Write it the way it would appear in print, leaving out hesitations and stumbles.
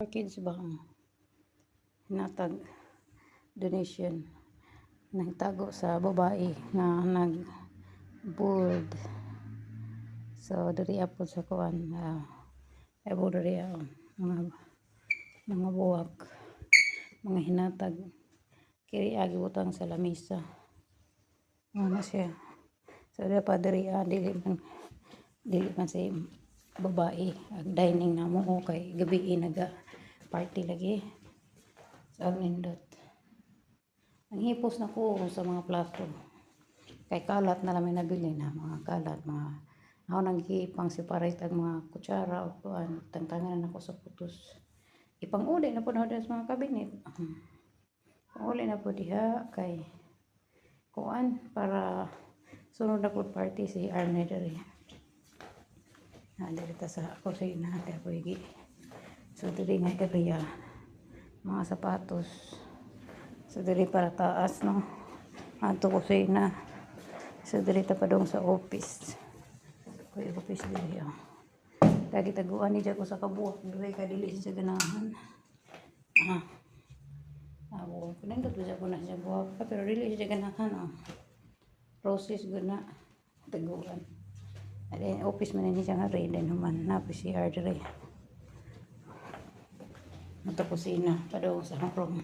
Kids ba natag donation nagtago sa babae nga nag-board, so diri apod sa kuan abo diri mga buwak mga hinatag kiri agi butang sa lamisa na siya. So dapat dili man si babae ag dining na mo kay gabi naga party lagi sa nindot. Ang hipos na ko sa mga plato kay kalat na lang may nabili na mga kalat mga ako nagipang separate ang mga kutsara o kuan tangtangan na ko sa putos ipang-uli na po na sa mga kabinet. Pang-uli na po diha kay kuan para sunod na po party si Arne diri. Diri ta sa kusina diri po igi. So diri nga area mga sapatos. So diri para taas no. Ato kusina. So diri ta padong sa office. Kuy office diri oh. Kaya gitaguan ni ko sa kabuok diri kay dili siya ganahan. Ako pinindot siya ko na siya buwak pero dili siya ganahan process guna taguan. Then office man ni siya nga ready naman na PCR diri. Ato kusina padong sa room.